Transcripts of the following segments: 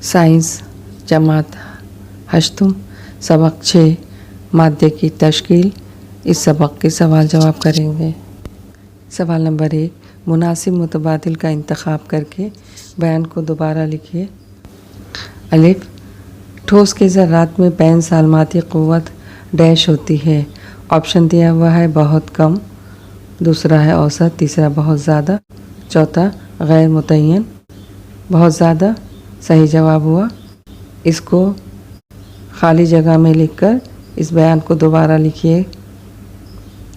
Science जमात हश्तुम सबक 6 मादे की तश्कील। इस सबक के सवाल जवाब करेंगे। सवाल नंबर 1, मुनासिब मुतबादिल का इंतखाब करके बयान को दोबारा लिखिए। अलिफ, ठोस के ज़र्रात में बैन सालमाती क़ुव्वत डैश होती है। ऑप्शन दिया हुआ है बहुत कम, दूसरा है औसत, तीसरा बहुत ज़्यादा, चौथा गैर मुतय्यन। बहुत ज़्यादा सही जवाब हुआ। इसको खाली जगह में लिखकर इस बयान को दोबारा लिखिए।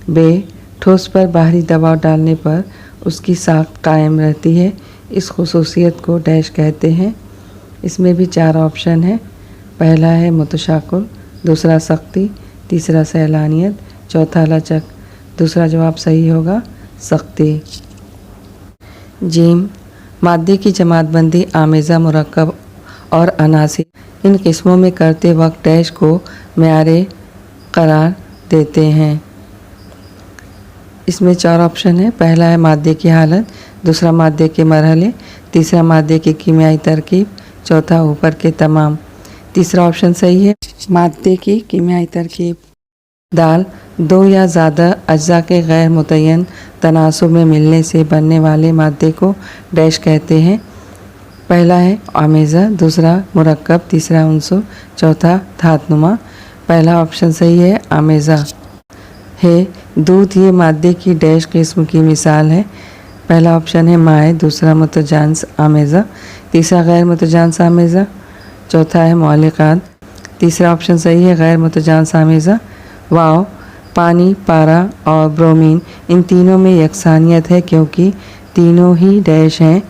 बे, ठोस पर बाहरी दबाव डालने पर उसकी साख्त कायम रहती है। इस खुसूसियत को डैश कहते हैं। इसमें भी 4 ऑप्शन है। पहला है मुतशाकुल, दूसरा सख्ती, तीसरा सैलानियत, चौथा लचक। दूसरा जवाब सही होगा सख्ती। जीम, मादे की जमातबंदी आमेज़ा मुरक्कब और अनासिर इन किस्मों में करते वक्त डैश को मेयारे करार देते हैं। इसमें 4 ऑप्शन है। पहला है मादे की हालत, दूसरा मादे के मरहले, तीसरा मादे की कीमियाई तरकीब, चौथा ऊपर के तमाम। तीसरा ऑप्शन सही है, मादे की कीमियाई तरकीब। दाल, 2 या ज़्यादा अज्जा के गैर मुतय्यन तनासुब में मिलने से बनने वाले मादे को डैश कहते हैं। पहला है आमेज़ा, दूसरा मुरक्कब, तीसरा उन्सुर, चौथा धातनुमा। पहला ऑप्शन सही है आमेज़ा है। दूध ये मादे की डैश किस्म की मिसाल है। पहला ऑप्शन है माए, दूसरा मुतजानस आमेज़ा, तीसरा गैर मुतजानस आमेज़ा, चौथा है मौलिकात। तीसरा ऑप्शन सही है गैर मुतजानस आमेज़ा। वाव, पानी, पारा और ब्रोमीन इन तीनों में यकसानियत है क्योंकि तीनों ही डैश हैं।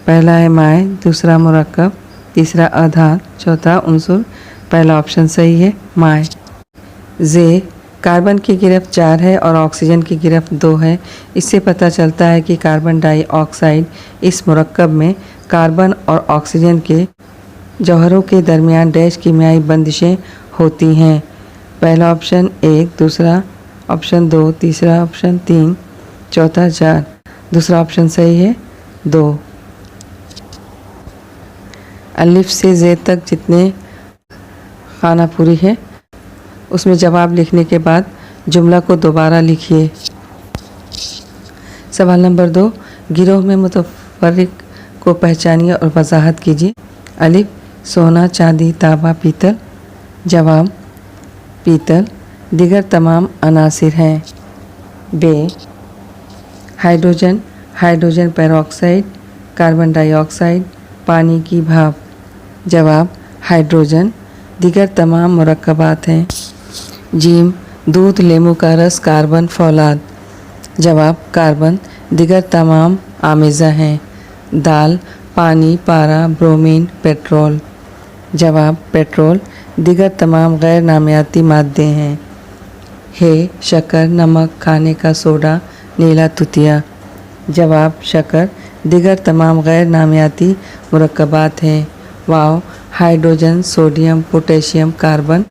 पहला है माए, दूसरा मुरक्कब, तीसरा अधात, चौथा उन्सुर। पहला ऑप्शन सही है माए। जे, कार्बन की गिरफ्त 4 है और ऑक्सीजन की गिरफ्त 2 है। इससे पता चलता है कि कार्बन डाइऑक्साइड इस मुरक्कब में कार्बन और ऑक्सीजन के जौहरों के दरमियान डैश कीमियाई बंदिशें होती हैं। पहला ऑप्शन 1, दूसरा ऑप्शन 2, तीसरा ऑप्शन 3, चौथा 4। दूसरा ऑप्शन सही है 2। अलिफ से ज़ेड तक जितने खाना पूरी है उसमें जवाब लिखने के बाद जुमला को दोबारा लिखिए। सवाल नंबर 2, गिरोह में मुतफर्रिक को पहचानिए और वजाहत कीजिए। अलिफ, सोना, चांदी, तांबा, पीतल। जवाब पीतल। दिगर तमाम अनासिर हैं। बे, hydrogen, hydrogen peroxide, carbon dioxide, पानी की भाप। जवाब हाइड्रोजन। दिगर तमाम मुरक्कबात हैं। जीम, दूध, लेमू का रस, कार्बन, फौलाद। जवाब कार्बन। दिगर तमाम आमेज़ा हैं। दाल, पानी, पारा, ब्रोमीन, पेट्रोल। जवाब पेट्रोल। दिगर तमाम गैर नामियाती मादे हैं। है, शक्कर, नमक, खाने का सोडा, नीला तुतिया। जवाब शक्कर। दिगर तमाम गैर नामियाती मुरक्कबात हैं। वाव, हाइड्रोजन, सोडियम, पोटेशियम, कार्बन।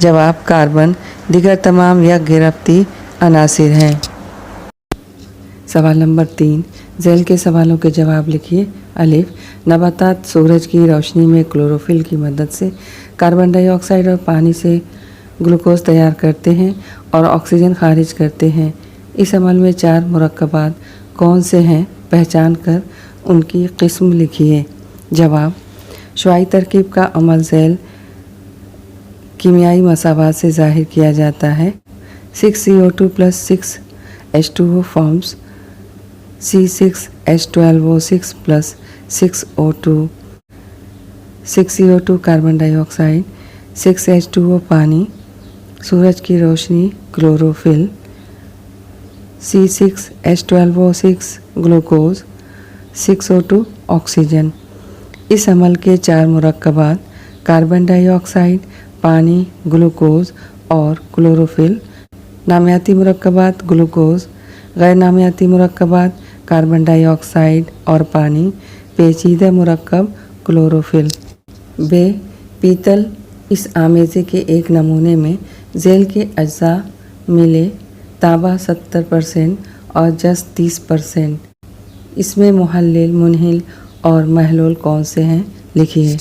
जवाब कार्बन। दिगर तमाम यक गिरफ्ती अनासिर हैं। सवाल नंबर 3, झेल के सवालों के जवाब लिखिए। अलिफ, नबातात सूरज की रोशनी में क्लोरोफिल की मदद से कार्बन डाइऑक्साइड और पानी से ग्लूकोज तैयार करते हैं और ऑक्सीजन खारिज करते हैं। इस अमल में 4 मुरक्कबात कौन से हैं, पहचान कर उनकी किस्म लिखिए। जवाब, शुआई तरकीब का अमल झेल कीमियाई मसावात से ज़ाहिर किया जाता है। 6CO2 + 6H2O forms C6H12O6 + 6O2। 6CO2 carbon dioxide, 6H2O पानी, सूरज की रोशनी chlorophyll, C6H12O6 glucose, 6O2 oxygen. इस अमल के 4 मुरक्कबात कार्बन डाइऑक्साइड, पानी, ग्लूकोज और क्लोरोफिल। नामियाती मुरक्कबात ग्लूकोज, गैर नामियाती मुरक्कबात कार्बन डाइऑक्साइड और पानी, पेचीदा मुरक्कब क्लोरोफिल। बे, पीतल, इस आमेज़े के एक नमूने में झेल के अज्जा मिले। तांबा 70% और जस 30%। इसमें मुहल्लिल, मुनहिल और महलूल कौन से हैं, लिखिए।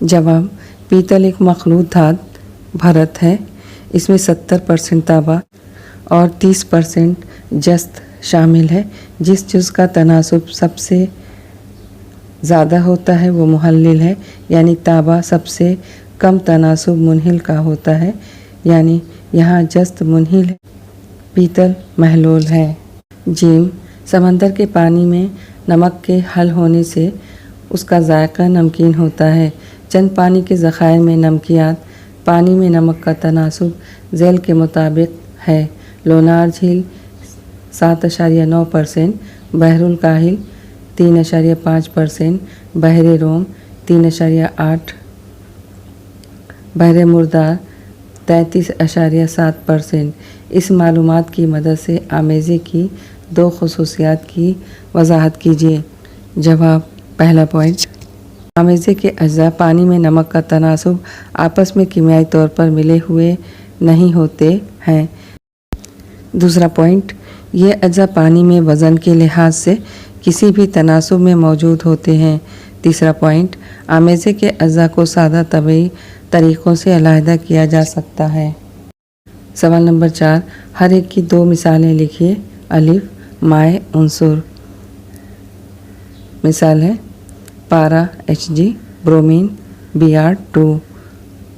जवाब, पीतल एक मखलूत धातु भरत है। इसमें 70% तांबा और 30% जस्त शामिल है। जिस जुज़ का तनासुब सबसे ज़्यादा होता है वो मुहल्लिल है, यानी तांबा सबसे कम तनासुब मुनहिल का होता है, यानी यहाँ जस्त मुनहिल है, पीतल महलूल है। जीम, समंदर के पानी में नमक के हल होने से उसका जायका नमकीन होता है। चंद पानी के ज़खायर में नमकियात, पानी में नमक का तनासुब झैल के मुताबिक है। लोनार झील 7.9%, बहरुल काहिल 3.5%, बहरे रोम 3.8, बहरे मुर्दार 33.7%। इस मालूमात की मदद से आमेज़े की दो खसूसियात की वजाहत कीजिए। जवाब, पहला पॉइंट, आमेज़े के अज्जा पानी में नमक का तनासुब आपस में कीमियाई तौर पर मिले हुए नहीं होते हैं। दूसरा पॉइंट, ये अज्जा पानी में वज़न के लिहाज से किसी भी तनासुब में मौजूद होते हैं। तीसरा पॉइंट, आमेज़े के अज्जा को सादा तबई तरीक़ों से अलहदा किया जा सकता है। सवाल नंबर 4, हर एक की दो मिसालें लिखिए। अलिफ, माए उनसुर। मिसाल है पारा Hg, ब्रोमीन Br2।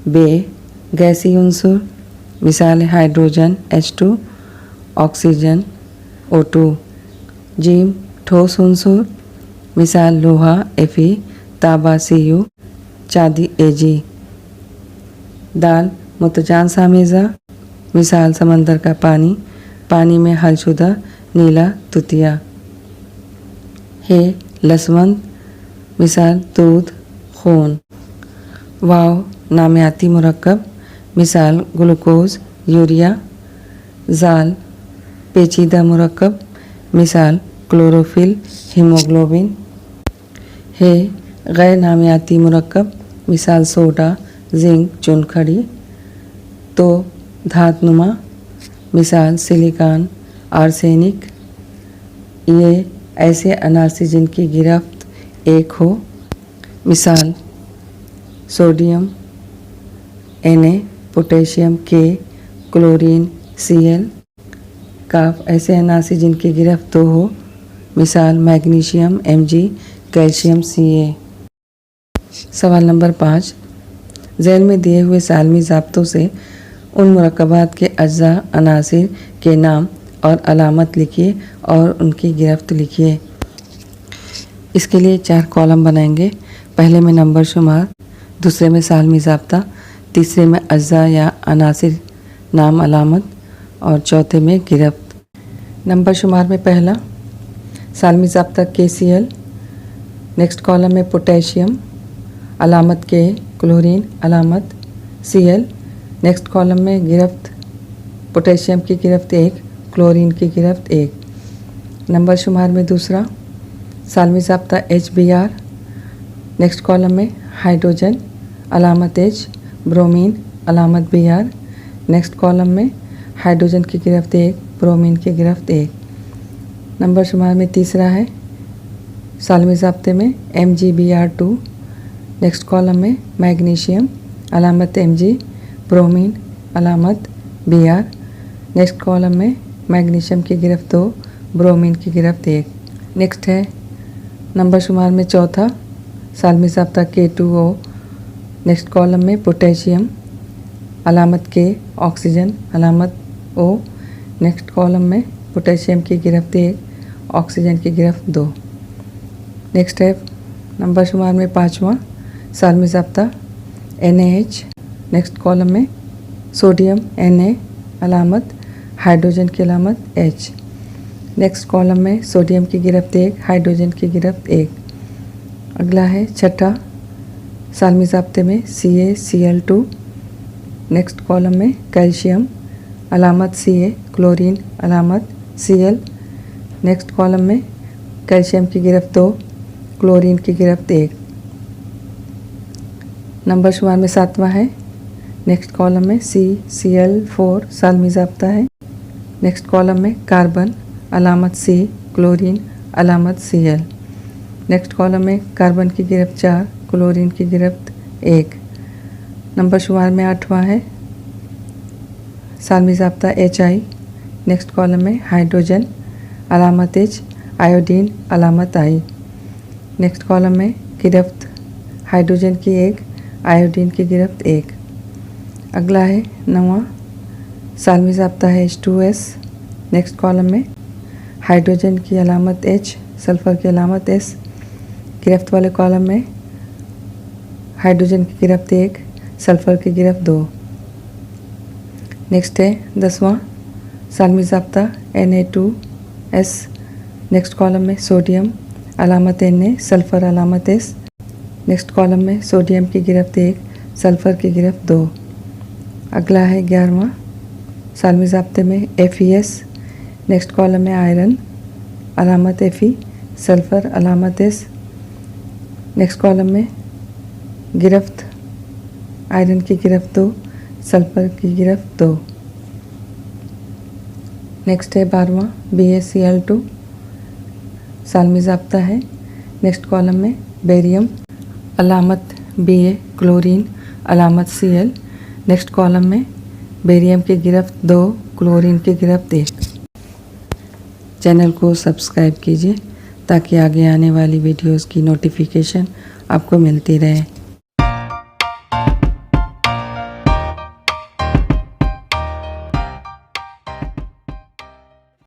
बे, गैसी उनसुर। मिसाल है hydrogen H2, oxygen O2। Gym, ठोस उनसुर। मिसाल लोहा Fe, तांबा Cu, चांदी Ag। दाल, मुतजान सामेज़ा। मिसाल समंदर का पानी, पानी में हलशुदा नीला तुतिया। है, लसवंत। मिसाल दूध, खून। वाव, नामियाती मुरक्कब। मिसाल ग्लूकोज, यूरिया। जाल, पेचीदा मुरक्कब। मिसाल क्लोरोफिल, हीमोग्लोबिन। है, गैर नामियाती मुरक्कब। मिसाल सोडा, जिंक, चुनखड़ी। तो धातुनुमा। मिसाल सिलिकॉन, आर्सेनिक। ये ऐसे अनासी जिनकी गिरफ्त एक हो। मिसाल sodium Na, potassium K, chlorine Cl। काफ, ऐसे अनासी जिनकी गिरफ्त दो हो। मिसाल मैग्नीशियम Mg, कैल्शियम Ca। सवाल नंबर 5, झैल में दिए हुए सालमी ज़ाब्तों से उन मुरक्कबात के अज्जा अनासिर के नाम और अलामत लिखिए और उनकी गिरफ्त लिखिए। इसके लिए 4 कॉलम बनाएंगे। पहले में नंबर शुमार, दूसरे में सालमी ज़ाब्ता, तीसरे में अज्जा या अनासिर नाम अलामत और चौथे में गिरफ्त। नंबर शुमार में पहला सालमी ज़ाब्ता KCl। नेक्स्ट कॉलम में पोटेशियम, अलामत K, क्लोरीन, अलामत Cl। नेक्स्ट कॉलम में गिरफ्त, पोटेशियम की गिरफ्त 1, क्लोरीन की गिरफ्त 1। नंबर शुमार में दूसरा सालमी ज़ाब्ता HBr। नेक्स्ट कॉलम में हाइड्रोजन, अलामत H, ब्रोमीन, अलामत Br। नेक्स्ट कॉलम में हाइड्रोजन की गिरफ्त 1, ब्रोमीन की गिरफ्त 1। नंबर शुमार में तीसरा है सालमी ज़ाब्ते में MgBr2। नेक्स्ट कॉलम में मैग्नीशियम, अलामत Mg, ब्रोमीन, अलामत Br। नेक्स्ट कॉलम में मैग्नीशियम की गिरफ्त 2, ब्रोमीन की गिरफ्त 1। नेक्स्ट है नंबर शुमार में चौथा सालमी ज़ाब्ता K2O। नेक्स्ट कॉलम में पोटेशियम, अलामत K, ऑक्सीजन, अलामत O। नेक्स्ट कॉलम में पोटेशियम की गिरफ्त 1, ऑक्सीजन की गिरफ्त 2। नेक्स्ट है नंबर शुमार में पाँचवा सालमी ज़ाब्ता NaH। नेक्स्ट कॉलम में सोडियम Na, अलामत हाइड्रोजन की अलामत H। नेक्स्ट कॉलम में सोडियम की गिरफ्त 1, हाइड्रोजन की गिरफ्त 1। अगला है छठा सालमी ज़ाब्ते में CaCl2। नेक्स्ट कॉलम में कैल्शियम, अलामत Ca, क्लोरीन, अलामत Cl। नेक्स्ट कॉलम में कैल्शियम की गिरफ्त 2, क्लोरीन की गिरफ्त 1। नंबर शुमार में सातवां है नेक्स्ट कॉलम में CCl4 सालमी ज़ाब्ता है। नेक्स्ट कॉलम में कार्बन, अलामत C, क्लोरीन, अलामत Cl। नेक्स्ट कॉलम में कार्बन की गिरफ्त 4, क्लोरीन की गिरफ्त 1। नंबर शुमार में 8वां है सालमी ज़ाब्ता HI। नेक्स्ट कॉलम में हाइड्रोजन अलामत H, आयोडीन अलामत I। नेक्स्ट कॉलम में गिरफ्त हाइड्रोजन की 1, आयोडीन की गिरफ्त 1। अगला है 9वां सालमी ज़ाब्ता है H2S। नेक्स्ट कॉलम में हाइड्रोजन की अलामत H, सल्फ़र की अलामत S। गिरफ्त वाले कॉलम में हाइड्रोजन की गिरफ्त 1, सल्फ़र की गिरफ्त 2। नेक्स्ट है 10वां सालमी ज़ाब्ता Na2S। नेक्स्ट कॉलम में सोडियम अलामत Na, सल्फ़र अलामत S। नेक्स्ट कॉलम में सोडियम की गिरफ्त 1, सल्फ़र की गिरफ्त 2। अगला है 11वां सालमी ज़ाब्ते में FeS। नेक्स्ट कॉलम में आयरन अलामत Fe, सल्फ़र अलामत S। नेक्स्ट कॉलम में गिरफ्त आयरन की गिरफ्त 2, सल्फ़र की गिरफ्त 2। नेक्स्ट है 12वां BaCl2 सालमी ज़ाब्ता है। नेक्स्ट कॉलम में बेरियम अलामत Ba, क्लोरीन अलामत Cl। नेक्स्ट कॉलम में बेरियम की गिरफ्त 2, क्लोरीन की गिरफ्त 1। चैनल को सब्सक्राइब कीजिए ताकि आगे आने वाली वीडियोस की नोटिफिकेशन आपको मिलती रहे।